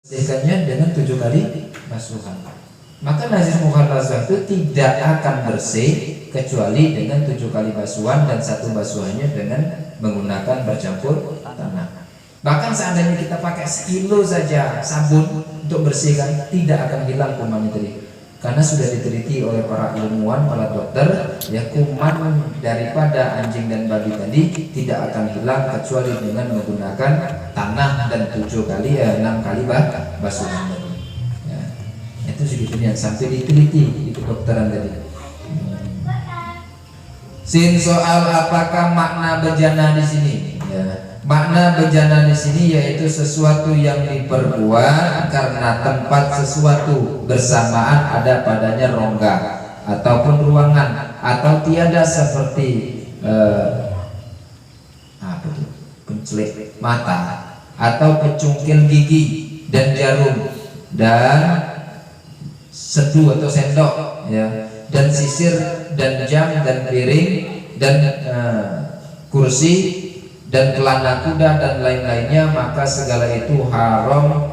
bersihkannya dengan 7 kali basuhan. Maka najis mughallazah itu tidak akan bersih kecuali dengan 7 kali basuhan dan satu basuhannya dengan menggunakan bercampur tanah. Bahkan seandainya kita pakai sekilo saja sabun untuk bersihkan, tidak akan hilang kuman itu, karena sudah diteliti oleh para ilmuwan, para dokter, ya kuman daripada anjing dan babi tadi tidak akan hilang kecuali dengan menggunakan tanah dan 6 kali basuhan tadi. Ya, itu segitunya sampai diteliti di kedokteran tadi. Sin soal apakah makna bejana di sini? Ya. Makna bejana di sini yaitu sesuatu yang diperbuat karena tempat sesuatu bersamaan ada padanya rongga ataupun ruangan, atau tiada seperti pencelik mata atau pecungkil gigi dan jarum dan sedu atau sendok, ya, dan sisir dan jam dan piring dan kursi dan kelana kuda dan lain-lainnya, maka segala itu haram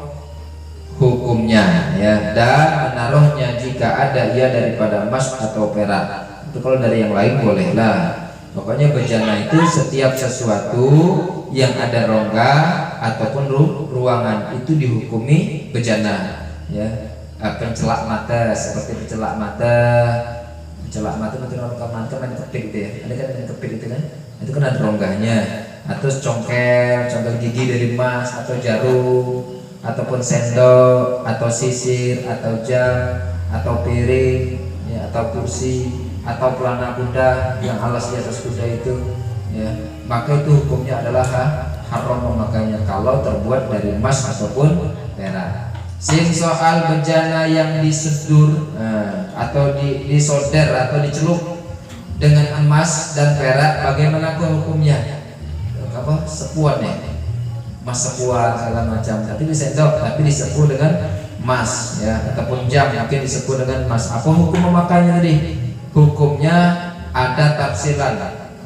hukumnya, ya, dan menaruhnya jika ada ia daripada emas atau perak. Itu kalau dari yang lain bolehlah. Pokoknya bejana itu setiap sesuatu yang ada rongga ataupun ruangan itu dihukumi bejana, ya. Pencelak mata seperti pencelak mata itu kalau mata main kepik gitu, ya. Ada kan main kepik itu kan? Itu kan ada rongganya. Atau congkel gigi dari emas atau jarum ataupun sendok atau sisir atau jam atau piring, ya, atau kursi atau pelana kuda yang alas di atas kuda itu, ya, maka itu hukumnya adalah haram memakainya kalau terbuat dari emas ataupun perak. Sin soal bejana yang disedur atau disolder atau dicelup dengan emas dan perak, bagaimana hukumnya? Apa sepuan, ya, emas sepuan segala macam, tapi disendok, tapi disepuh dengan emas, ya, ataupun jam mungkin disepuh dengan emas. Apa hukum memakainya tadi? Hukumnya ada tafsiran,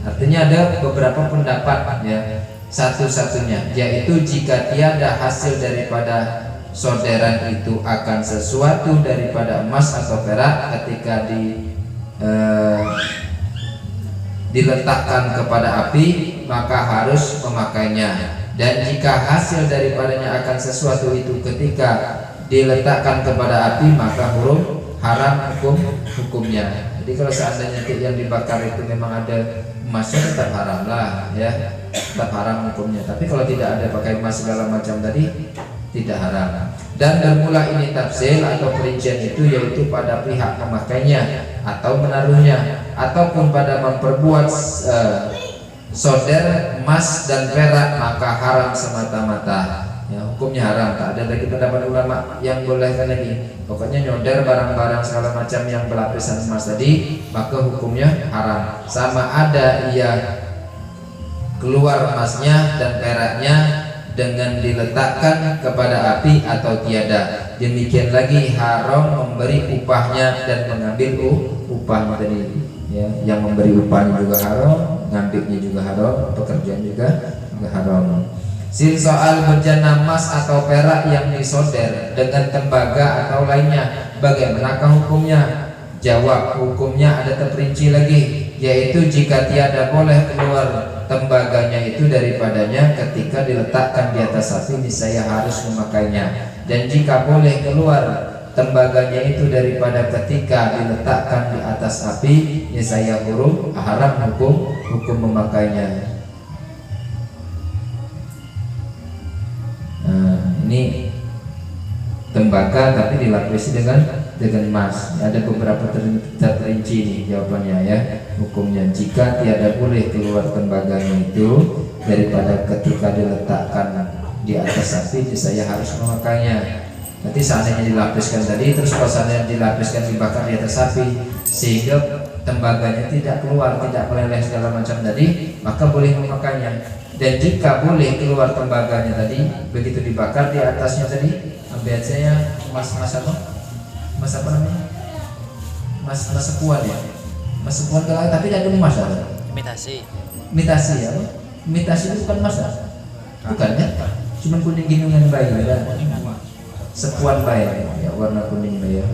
artinya ada beberapa pendapat, ya. Satu-satunya yaitu jika tiada hasil daripada solderan itu akan sesuatu daripada emas atau perak ketika diletakkan kepada api, maka harus memakainya. Dan jika hasil daripadanya akan sesuatu itu ketika diletakkan kepada api, maka haram hukumnya. Jadi kalau seandainya yang dibakar itu memang ada emasnya, tetap haram lah, ya, tetap haram hukumnya. Tapi kalau tidak ada pakai emas segala macam tadi, tidak haram. Dan bermula ini tafsir atau perincian itu yaitu pada pihak memakainya atau menaruhnya, ataupun pada memperbuat solder emas dan perak, maka haram semata-mata, ya, hukumnya haram. Tak ada lagi pendapat ulama yang bolehkan lagi. Pokoknya nyonder barang-barang segala macam yang berlapisan emas tadi, maka hukumnya haram. Sama ada ia keluar emasnya dan peraknya dengan diletakkan kepada api atau tiada. Demikian lagi haram memberi upahnya dan mengambil upahnya tadi, ya. Yang memberi upahnya juga haram, ngambilnya juga haram, pekerjaan juga haram. Sin soal bejana emas atau perak yang disolder dengan tembaga atau lainnya, bagaimanakah hukumnya? Jawab, hukumnya ada terperinci lagi, yaitu jika tiada boleh keluar tembaganya itu daripadanya ketika diletakkan di atas api, niscaya harus memakainya. Dan jika boleh keluar tembaganya itu daripada ketika diletakkan di atas api, niscaya haram hukum memakainya. Ini tembaga tapi dilapisi dengan emas. Ada beberapa terperinci nih jawabannya, ya, hukumnya. Jika tiada boleh keluar tembaganya itu daripada ketika diletakkan di atas api, saya harus memakainya. Nanti seandainya dilapiskan tadi, terus pasannya dilapiskan dibakar di atas api sehingga tembaganya tidak keluar, tidak meleleh segala macam tadi, maka boleh memakainya. Dan jika boleh keluar tembaganya tadi, begitu dibakar di atasnya tadi, biasanya emas apa namanya? Emas sepuan, ya. Emas sepuan kalau tapi ada emas, ya. Imitasi, ya. Imitasi itu bukan emas, ya. Bukan, ya. Cuman kuning gini dengan baik, ya. sepuan baik ya, warna kuning ya.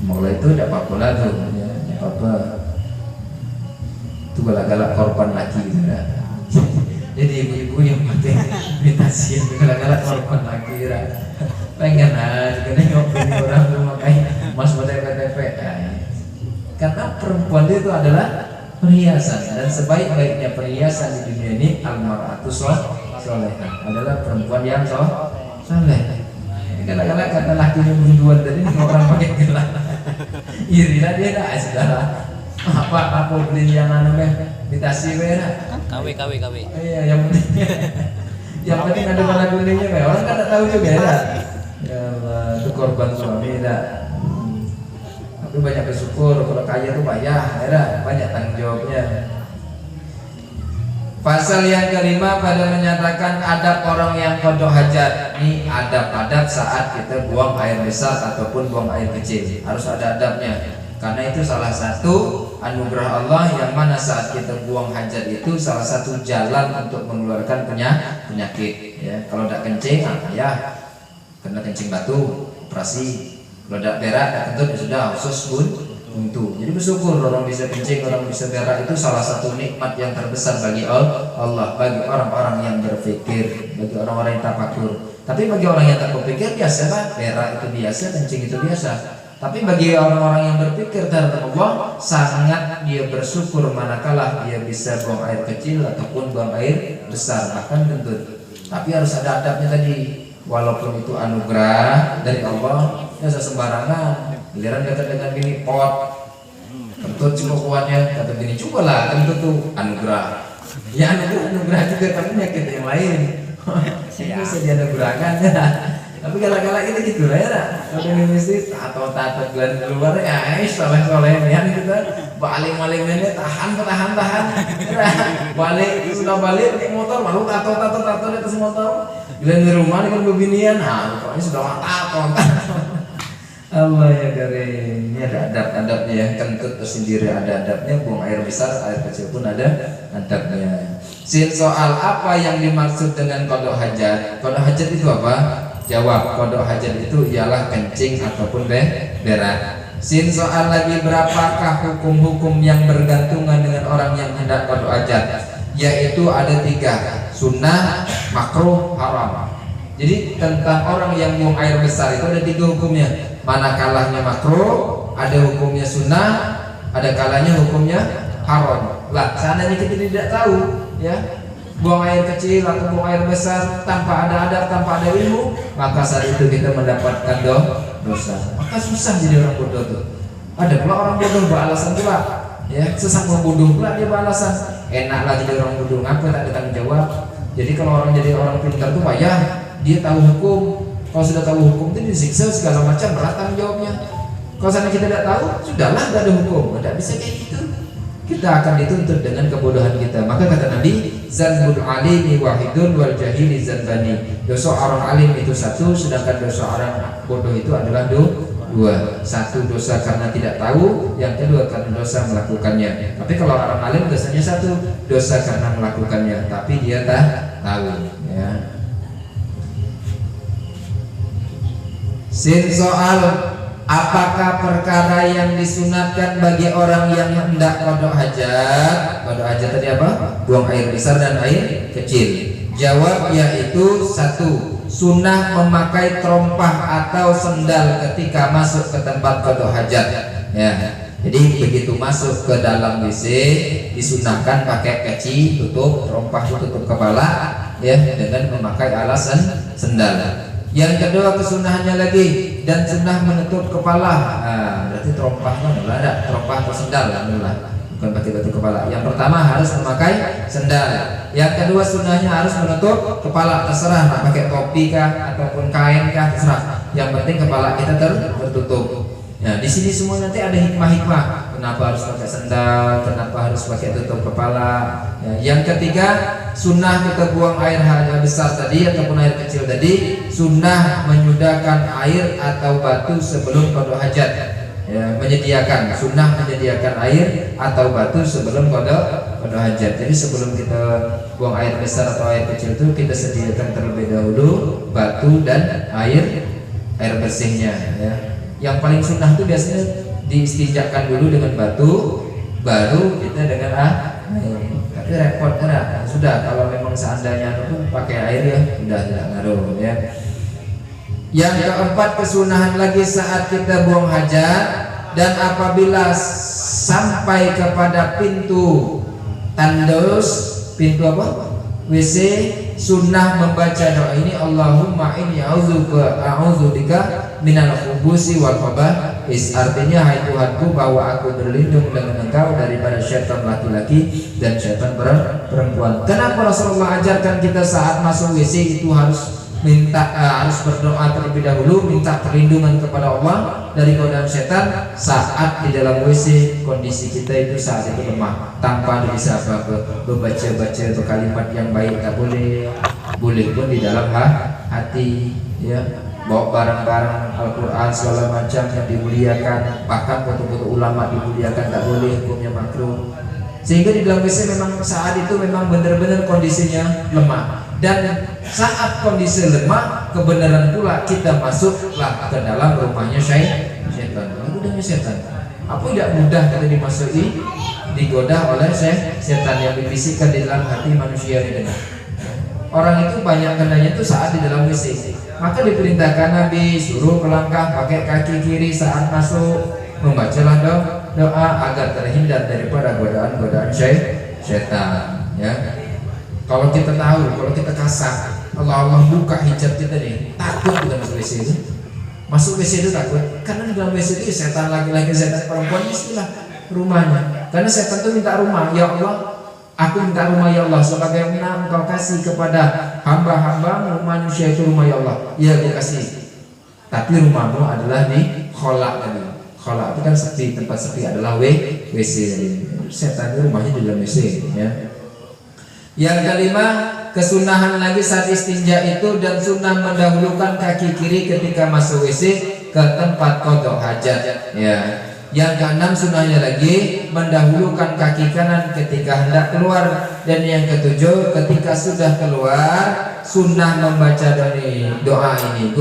Mulai itu tidak apa-apa lah tuh ya, tidak apa-apa. Itu galak-galak korban lagi gitu ya. Jadi ibu-ibu yang penting imitasi itu galak-galak korban lagi ya. Pengen aja kita ngopeni orang tuh makanya mas KTP. Karena perempuan itu adalah perhiasan, dan sebaik-baiknya perhiasan di dunia ini al-mar'atu solehah, adalah perempuan yang soleh. Galak-galak kata lakinya bunduan tadi orang pakai gelang. Irilah dia dah saudara. Apa beli yang anu imitasi merah. KW. Iya, yang penting ada warna kuningnya be. Orang kan tak tahu juga ya. Ya Allah, itu korban suami dah. Tapi banyak bersyukur, kalau kaya tuh payah, ya banyak tanggung jawabnya. Pasal yang kelima pada menyatakan adab orang yang qada hajat. Ini adab-adab saat kita buang air besar ataupun buang air kecil, harus ada adabnya. Karena itu salah satu anugerah Allah, yang mana saat kita buang hajat itu salah satu jalan untuk mengeluarkan penyakit. Ya, kalau tidak kencing, ya kena kencing batu, operasi. Kalau tidak berak, kentut ya sudah, usus buntu. Jadi bersyukur orang bisa kencing, orang bisa berak, itu salah satu nikmat yang terbesar bagi Allah, bagi orang-orang yang berpikir, bagi orang-orang yang tafakur. Tapi bagi orang yang tak berpikir biasa lah, berak itu biasa, kencing itu biasa. Tapi bagi orang-orang yang berpikir terhadap Allah, sangat dia bersyukur manakala dia bisa buang air kecil ataupun buang air besar, bahkan kentut. Tapi harus ada adabnya tadi. Walaupun itu anugerah dari Allah, ya sembarangan. Giliran kata dengan gini pot, kentut cuma kuatnya, kata gini cobalah kentut tuh anugerah. Ya anugerah juga, tapi penyakit yang lain bisa dianugerahkan ya. Tapi galak-galak itu gitu lah ya. Kalau ini mesti tato gelan keluar ya, soleh yang kita balik ini tahan. Balik sudah balik naik motor, malu tato di atas motor. Gelan di rumah dengan bebinian, pokoknya sudah tato. Allah ya karim, ini ada adab-adabnya ya. Kentut tersendiri ada adabnya, buang air besar, air kecil pun ada adabnya. Soal apa yang dimaksud dengan qada hajat? Qada hajat itu apa? Jawab, qada hajat itu ialah kencing ataupun berak. Soal lagi, berapakah hukum-hukum yang bergantungan dengan orang yang hendak qada hajat? Yaitu ada 3, sunnah, makruh, haram. Jadi tentang orang yang buang air besar itu ada 3 hukumnya. Manakalahnya makruh, ada hukumnya sunnah, ada kalanya hukumnya haram. Lah, seandainya kita tidak tahu ya, buang air kecil atau buang air besar tanpa ada adab, tanpa ada ilmu, maka saat itu kita mendapatkan dosa. Maka susah jadi orang bodoh tuh. Ada pula orang bodoh beralasan pula, ya sesama bodoh pula dia beralasan. Enak lah jadi orang bodoh, ngapa tak ada tanggung jawab. Jadi kalau orang jadi orang pintar tuh payah, dia tahu hukum. Kalau sudah tahu hukum itu disiksa segala macam, berat tanggung jawabnya. Kalau sana kita tidak tahu, sudahlah tidak ada hukum, tidak bisa kayak gitu. Kita akan dituntut dengan kebodohan kita. Maka kata Nabi, zanbul alimi wahidun wal jahili zanbani. Dosa orang alim itu 1, sedangkan dosa orang bodoh itu adalah 2. 1 dosa karena tidak tahu, yang kedua karena dosa melakukannya. Tapi kalau orang alim dosanya 1, dosa karena melakukannya, tapi dia tak tahu ya. Soal apakah perkara yang disunatkan bagi orang yang hendak qada hajat? Qada hajat tadi apa? Buang air besar dan air kecil. Jawab yaitu 1, sunnah memakai terompah atau sendal ketika masuk ke tempat qada hajat. Ya. Jadi begitu masuk ke dalam WC disunahkan pakai peci, tutup terompah, tutup kepala ya, dengan memakai alasan sendal. Yang kedua kesunahannya lagi, dan sunnah menutup kepala. Berarti terompah mana ada? Terompah atau sendal bukan pakai batu kepala. Yang pertama harus memakai sendal. Yang kedua sunnahnya harus menutup kepala. Terserah nak pakai topi kah ataupun kain kah, terserah. Yang penting kepala kita tertutup. Nah, di sini semua nanti ada hikmah-hikmah. Kenapa harus pakai sendal? Kenapa harus pakai tutup kepala? Ya, yang ketiga, sunnah kita buang air besar tadi ataupun air kecil tadi. Sunnah menyudahkan air atau batu sebelum qada hajat. Ya, menyediakan, sunnah menyediakan air atau batu sebelum qada hajat. Jadi sebelum kita buang air besar atau air kecil itu kita sediakan terlebih dahulu batu dan air bersihnya ya. Yang paling sunnah itu biasanya diistinjakan dulu dengan batu, baru kita dengan air. Tapi repot kan? Sudah kalau memang seandainya itu pakai air ya sudah tidak ngaruh ya. Yang keempat, kesunahan lagi saat kita buang hajat dan apabila sampai kepada pintu tandus, pintu apa? WC, sunnah membaca doa ini, Allahumma inni a'udzubika minal khubusi wal khaba'is. Artinya, hai Tuhanku, bahwa aku berlindung dengan Engkau daripada syaitan laki-laki dan syaitan perempuan. Kenapa Rasulullah ajarkan kita saat masuk WC itu harus berdoa terlebih dahulu, minta perlindungan kepada Allah dari godaan setan saat di dalam WC? Kondisi kita itu saat itu lemah, tanpa bisa baca kalimat yang baik tak boleh, boleh pun di dalam hati ya, bawa barang-barang Al-Quran segala macam yang dimuliakan, bahkan foto-foto ulama dimuliakan tak boleh, hukumnya makruh. Sehingga di dalam WC memang saat itu memang benar-benar kondisinya lemah. Dan saat kondisi lemah, kebenaran pula kita masuklah ke dalam rumahnya syaitan. Mudahnya setan. Apa tidak mudah kita dimasuki, digoda oleh setan yang dibisikkan di dalam hati manusia ini. Orang itu banyak kenanya itu saat di dalam WC. Maka diperintahkan Nabi suruh melangkah pakai kaki kiri saat masuk, membacalah doa agar terhindar daripada godaan-godaan syaitan ya. Kalau kita tahu, kalau kita kasar, Allah buka hijab kita nih, takut kita masuk WC itu. Masuk WC itu takut, karena di dalam WC itu setan laki-laki, setan perempuan, istilah rumahnya. Karena setan itu minta rumah, ya Allah, aku minta rumah ya Allah, sebagaimana Engkau kasih kepada hamba-hambamu manusia itu rumah ya Allah. Ya aku kasih, tapi rumahmu adalah di kholak tadi. Kholak itu kan sepi, tempat sepi adalah WC. Setan itu rumahnya di dalam WC ya. Yang kelima, kesunahan lagi saat istinja itu dan sunnah mendahulukan kaki kiri ketika masuk WC ke tempat qada hajat ya. Yang keenam, sunnahnya lagi mendahulukan kaki kanan ketika hendak keluar. Dan yang ketujuh, ketika sudah keluar sunnah membaca doa ini,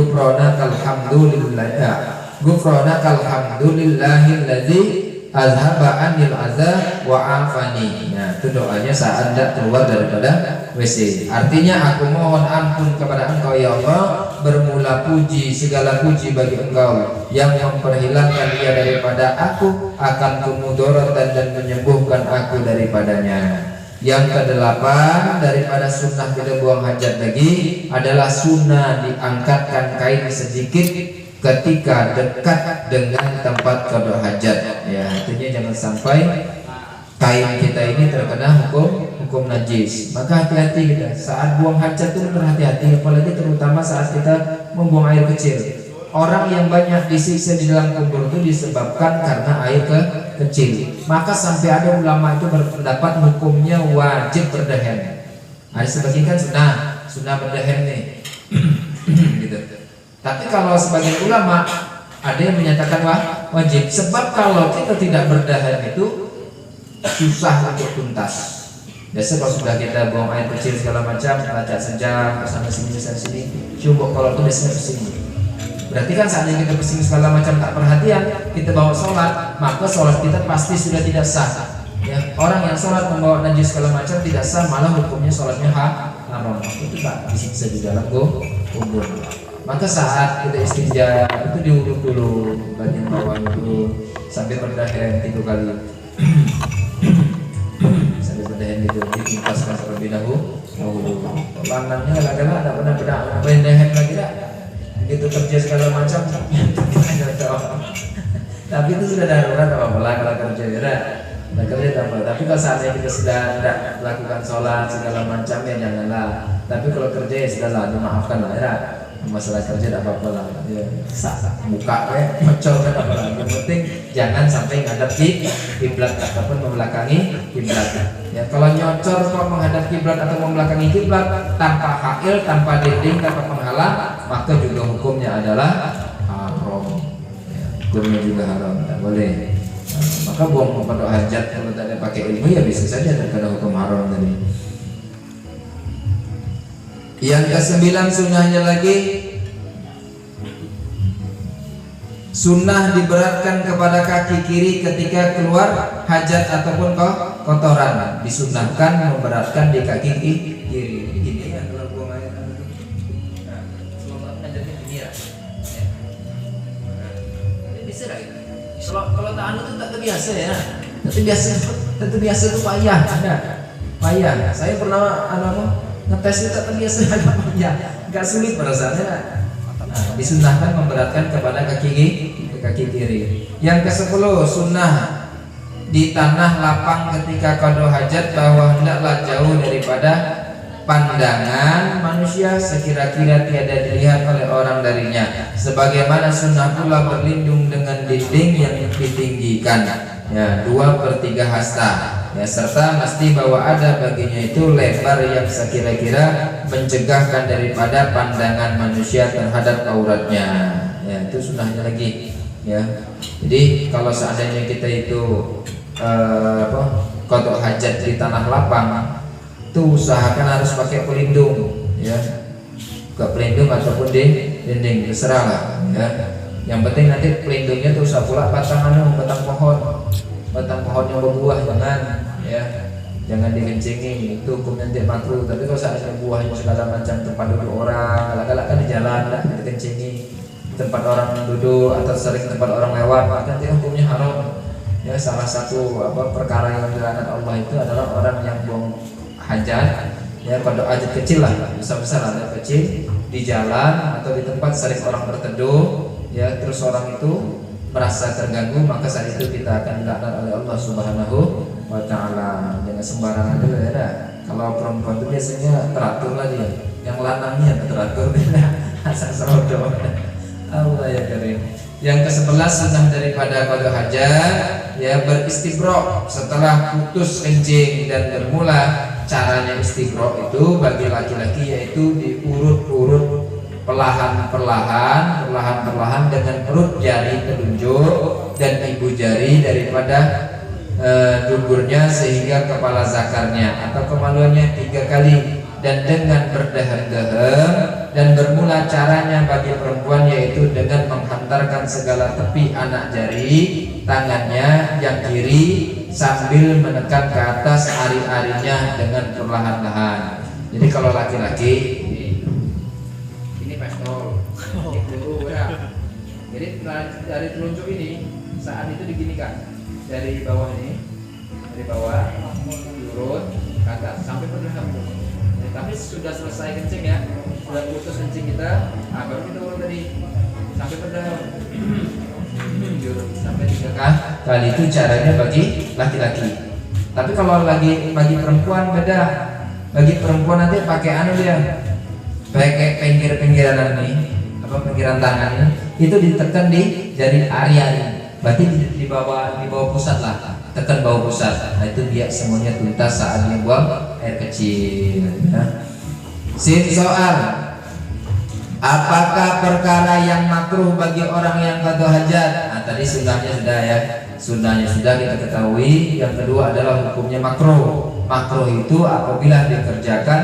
Ghufranakal hamdulillahilladzi azhaba anil adza wa afani. Nah, itu doanya saat hendak keluar daripada WC. Artinya, aku mohon ampun kepada Engkau ya Allah, bermula puji, segala puji bagi Engkau yang memperhilangkan dia daripada aku, akan kemudaratan dan menyembuhkan aku daripadanya. Yang kedelapan, daripada sunnah kita buang hajat lagi adalah sunnah diangkatkan kain sedikit ketika dekat dengan tempat qada hajat ya. Artinya jangan sampai kain kita ini terkena hukum najis. Maka hati-hati kita saat buang hajat itu, berhati-hati, apalagi terutama saat kita membuang air kecil. Orang yang banyak disiksa di dalam kubur itu disebabkan karena air kecil. Maka sampai ada ulama itu berpendapat hukumnya wajib berdahen. Ada sebagian kan sunnah berdahen nih gitu. Tapi kalau sebagian ulama ada yang menyatakan wajib, sebab kalau kita tidak berdahan itu susah untuk tuntas. Biasa kalau sudah kita buang air kecil segala macam, baca sejam kesana sini, cukup kalau itu biasanya pesing. Berarti kan saatnya kita pesing segala macam tak perhatian, kita bawa sholat, maka sholat kita pasti sudah tidak sah. Ya, orang yang sholat membawa najis segala macam tidak sah, malah hukumnya sholatnya haram. Itu tak disiksa di dalam kubur. Maka saat kita istinja itu diurut dulu bagian bawah dulu sampai berdahen 3 kali. Sampai berdahen itu ditimpaskan terlebih dahulu. Langannya kadang-kadang ada pernah berdahen lagi tak? Begitu kerja segala macam. Tapi itu sudah darurat apa-apa kalau kerja ya. Nah, kerja apa? Tapi kalau saatnya kita sudah tidak melakukan sholat segala macam ya janganlah. Tapi kalau kerja ya sudahlah, dimaafkan lah ya. Masalah kerja tidak apa-apa lah ya, buka mecor kan apa, yang penting jangan sampai ngadap kiblat ataupun membelakangi kiblat ya. Kalau nyocor kok menghadap kiblat atau membelakangi kiblat tanpa hail, tanpa dinding, tanpa penghalang, maka juga hukumnya adalah haram ya, hukumnya juga haram, tidak boleh. Maka buang qada hajat kalau tidak pakai ilmu ya bisa saja terkena hukum haram tadi. Yang ke-9 sunnahnya lagi Sunnah diberatkan kepada kaki kiri ketika keluar hajat ataupun kotoran. Disunnahkan memberatkan di kaki kiri. Begini ya kalau buang air. Nah, selama hajatnya gini ya. Ini bisa lah gitu. Kalau tak anu itu tak terbiasa ya. Tak terbiasa itu payah. Payah. Saya pernah ngetes itu tak terbiasa agak payah. Enggak sulit perasaannya. Disunnahkan memberatkan kepada kaki kiri. Yang ke-10 sunnah di tanah lapang ketika qada hajat bahwa hendaklah jauh daripada pandangan manusia sekira-kira tiada dilihat oleh orang darinya. Sebagaimana sunnah pula berlindung dengan dinding yang ditinggikan, ya 2/3 hasta. Ya, serta mesti bahwa ada baginya itu lebar yang sekira-kira mencegahkan daripada pandangan manusia terhadap auratnya. Ya, itu sunnahnya lagi. Ya, jadi kalau seandainya kita itu qada hajat di tanah lapang, itu usahakan harus pakai pelindung. Ya, ke pelindung ataupun di dinding terserah lah. Ya, yang penting nanti pelindungnya tuh usah pula batang pohon yang berbuah jangan dikencingi, itu hukumnya tidak makruh. Tapi kalau seandainya buahnya segala macam tempat duduk orang, galak-galak kan di jalan tidak dikencingi, tempat orang duduk atau sering tempat orang lewat, maka nanti hukumnya haram. Ya, salah satu perkara yang dilaknat Allah itu adalah orang yang buang hajat, ya pada hajat kecil lah, besar-besar ada kecil di jalan atau di tempat sering orang berteduh, ya terus orang itu merasa terganggu, maka saat itu kita akan dilaknat oleh Allah Subhanahu wa ta'ala. Jangan sembarangan dulu ya. Kalau perempuan itu biasanya teratur lah dia, yang lanangnya teratur asal serodo. Allah ya karim. Yang ke-11 sunnah daripada qada hajat, ya beristibro setelah putus kencing dan bermula. Caranya istibro itu bagi laki-laki yaitu diurut-urut perlahan-perlahan dengan perut jari telunjuk dan ibu jari daripada duburnya sehingga kepala zakarnya atau kemaluannya 3 kali, dan dengan berdehem-dehem. Dan bermula caranya bagi perempuan yaitu dengan menghantarkan segala tepi anak jari tangannya yang kiri sambil menekan ke atas ari-arinya dengan perlahan-lahan. Jadi kalau laki-laki ini pistol, ya. Jadi dari telunjuk ini saat itu diginikan dari bawah ini, dari bawah turun ke atas sampai perlahan. Tapi sudah selesai kencing ya, sudah putus kencing kita, baru kita urut tadi sampai perlahan. Sampai 3 kali itu caranya bagi laki-laki. Tapi kalau lagi bagi perempuan beda. Bagi perempuan nanti pakai dia, pakai pinggiran ini, pinggiran tangan ini, itu ditekan di jari ari-ari. Berarti di bawah pusat lah, tekan bawah pusat. Nah itu dia semuanya tuntas saat dia buang air kecil. Soal, apakah perkara yang makruh bagi orang yang qada hajat? Nah, tadi sunnahnya sudah ya. Sunnahnya sudah kita ketahui. Yang kedua adalah hukumnya makruh. Makruh itu apabila dikerjakan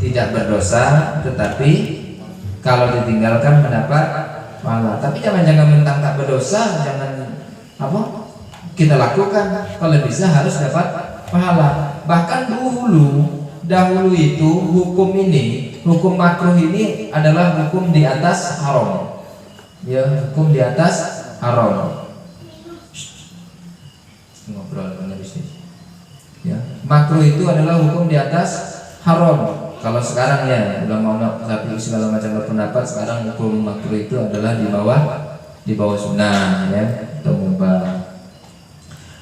tidak berdosa, tetapi kalau ditinggalkan mendapat pahala. Tapi jangan mentang tak berdosa, jangan kita lakukan. Kalau bisa harus dapat pahala. Bahkan dahulu itu hukum makruh ini adalah hukum di atas haram. Ya, hukum di atas haram. Ngobrol dengan bisnis. Ya, makruh itu adalah hukum di atas haram. Kalau sekarang ya ulama tapi segala macam berpendapat sekarang hukum makruh itu adalah di bawah sunnah ya, atau mubah.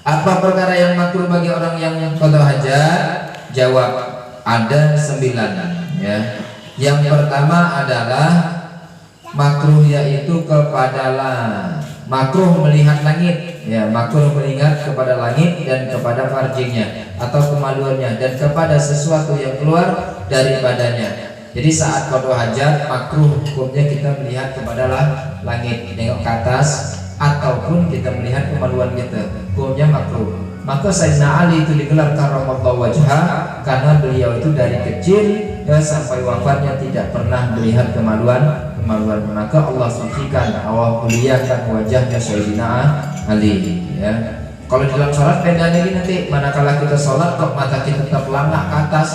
Apa perkara yang makruh bagi orang yang qada hajat? Jawab, ada 9 ya. Yang pertama adalah makruh yaitu makruh melihat langit ya, makruh melihat kepada langit dan kepada farjinya atau kemaluannya dan kepada sesuatu yang keluar dari badannya. Jadi saat qada hajat makruh hukumnya kita melihat kepada langit, tengok ke atas ataupun kita melihat kemaluan kita, hukumnya makruh. Maka Sayyidina Ali itu digelar karramallahu wajhah karena beliau itu dari kecil ya sampai wafatnya tidak pernah melihat kemaluan kemaluan, maka Allah sucikan, Allah muliakan wajahnya Sayyidina Ali ya. Kalau dalam sholat beda lagi nanti, manakala kita sholat kok mata kita tetap langak ke atas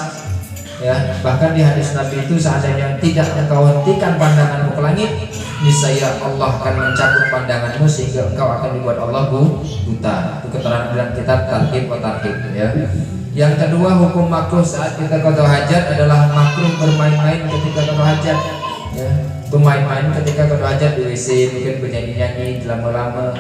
ya. Bahkan di hadis Nabi itu, seandainya tidak engkau hentikan pandanganmu ke langit, niscaya Allah akan mencabut pandanganmu sehingga engkau akan dibuat Allah buta. Itu keterangan dalam kitab Targhib wa Tarhib ya. Yang kedua, hukum makruh saat kita qada hajat adalah makruh bermain-main ketika qada hajat ya. Bermain-main ketika qada hajat di WC, mungkin bernyanyi-nyanyi lama-lama